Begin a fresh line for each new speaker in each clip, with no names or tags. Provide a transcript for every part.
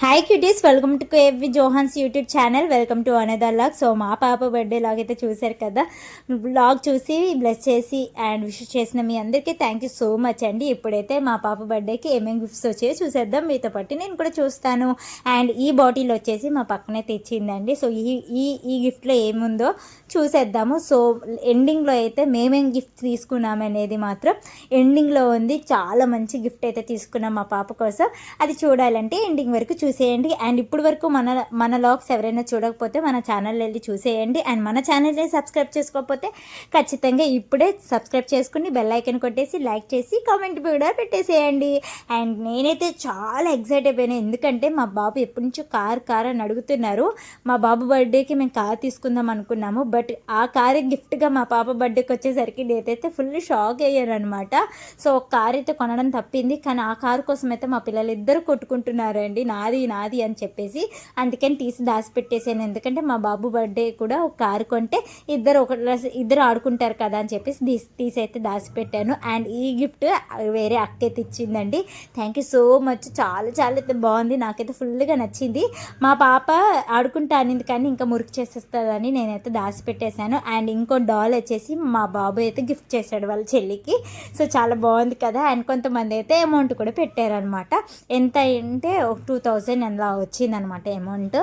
Hi cuties, welcome to కేవి జోహాన్స్ YouTube channel. Welcome to another vlog. So మా పాప బర్త్డే లాగ్ అయితే చూశారు కదా. బ్లాగ్ చూసి బ్లెస్ చేసి అండ్ విష్ చేసిన మీ అందరికీ థ్యాంక్ యూ సో మచ్ అండి. ఇప్పుడైతే మా పాప బర్త్డేకి ఏమేమి గిఫ్ట్స్ వచ్చాయో చూసేద్దాం. మీతో పాటు నేను కూడా చూస్తాను. అండ్ ఈ బాటిల్ వచ్చేసి మా పక్కనే తెచ్చిందండి. సో ఈ గిఫ్ట్లో ఏముందో చూసేద్దాము. సో ఎండింగ్లో అయితే మేమేం గిఫ్ట్ తీసుకున్నామనేది మాత్రం ఎండింగ్లో ఉంది. చాలా మంచి గిఫ్ట్ అయితే తీసుకున్నాం మా పాప కోసం. అది చూడాలంటే ఎండింగ్ వరకు చూసేయండి. అండ్ ఇప్పుడు వరకు మన లాగ్స్ ఎవరైనా చూడకపోతే మన ఛానల్ వెళ్ళి చూసేయండి. అండ్ మన ఛానల్ని సబ్స్క్రైబ్ చేసుకోకపోతే ఖచ్చితంగా ఇప్పుడే సబ్స్క్రైబ్ చేసుకుని బెల్ ఐకన్ కొట్టేసి లైక్ చేసి కామెంట్ కూడా పెట్టేసేయండి. అండ్ నేనైతే చాలా ఎక్సైట్ అయిపోయాను, ఎందుకంటే మా బాబు ఎప్పటి నుంచో కార్ అని అడుగుతున్నారు. మా బాబు బర్త్డేకి మేము కార్ తీసుకుందాం అనుకున్నాము, బట్ ఆ కార్ గిఫ్ట్గా మా పాప బర్త్డేకి వచ్చేసరికి నేనైతే ఫుల్ షాక్ అయ్యాను అనమాట. సో కార్ అయితే కొనడం తప్పింది, కానీ ఆ కారు కోసం అయితే మా పిల్లలు ఇద్దరు కొట్టుకుంటున్నారండి, నాది అని చెప్పేసి. అందుకని తీసి దాచిపెట్టేసాను, ఎందుకంటే మా బాబు బర్త్డే కూడా ఒక కారు కొంటే ఇద్దరు ఆడుకుంటారు కదా అని చెప్పేసి తీసి అయితే దాచిపెట్టాను. అండ్ ఈ గిఫ్ట్ వేరే అక్కైతే ఇచ్చిందండి. Thank you so much. చాలా అయితే బాగుంది, నాకైతే ఫుల్గా నచ్చింది. మా పాప ఆడుకుంటా అనింది, కానీ ఇంకా మురికి చేసేస్తుందని నేనైతే దాచిపెట్టేశాను. అండ్ ఇంకో డాల్ వచ్చేసి మా బాబు అయితే గిఫ్ట్ చేశాడు వాళ్ళ చెల్లికి. సో చాలా బాగుంది కదా. అండ్ కొంతమంది అయితే అమౌంట్ కూడా పెట్టారనమాట. ఎంత అంటే 2000 అలా వచ్చిందనమాట అమౌంట్.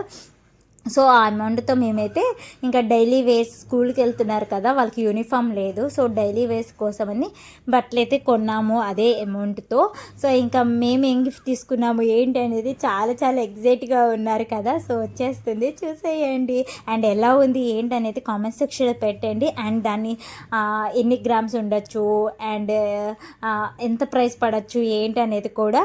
సో ఆ అమౌంట్తో మేమైతే ఇంకా డైలీ వేస్ స్కూల్కి వెళ్తున్నారు కదా, వాళ్ళకి యూనిఫామ్ లేదు. సో డైలీ వేస్ కోసమని బట్టలు అయితే కొన్నాము అదే అమౌంట్తో. సో ఇంకా మేము ఏం గిఫ్ట్ తీసుకున్నాము ఏంటి అనేది చాలా ఎగ్జైట్గా ఉన్నారు కదా. సో వచ్చేస్తుంది, చూసేయండి. అండ్ ఎలా ఉంది ఏంటి అనేది కామెంట్ సెక్షన్లో పెట్టండి. అండ్ దాన్ని ఎన్ని గ్రామ్స్ ఉండొచ్చు అండ్ ఎంత ప్రైస్ పడవచ్చు ఏంటి అనేది కూడా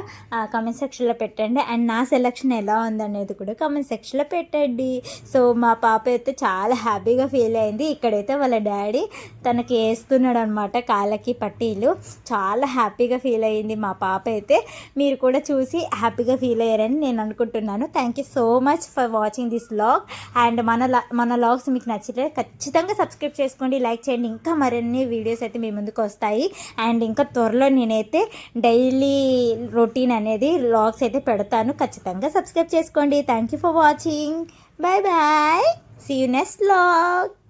కామెంట్ సెక్షన్లో పెట్టండి. అండ్ నా సెలెక్షన్ ఎలా ఉందనేది కూడా కామెంట్ సెక్షన్లో పెట్టండి. సో మా పాప అయితే చాలా హ్యాపీగా ఫీల్ అయింది. ఇక్కడైతే వాళ్ళ డాడీ తనకి వేస్తున్నాడు అనమాట కాళ్ళకి పట్టీలు. చాలా హ్యాపీగా ఫీల్ అయ్యింది మా పాప అయితే. మీరు కూడా చూసి హ్యాపీగా ఫీల్ అయ్యారని నేను అనుకుంటున్నాను. Thank you so much for watching this vlog. And మన వ్లాగ్స్ మీకు నచ్చితే ఖచ్చితంగా సబ్స్క్రైబ్ చేసుకోండి, లైక్ చేయండి. ఇంకా మరిన్ని వీడియోస్ అయితే మీ ముందుకు వస్తాయి. అండ్ ఇంకా త్వరలో నేనైతే డైలీ రొటీన్ అనేది వ్లాగ్స్ అయితే పెడతాను, ఖచ్చితంగా సబ్స్క్రైబ్ చేసుకోండి. Thank you for watching. Bye bye. See you next vlog.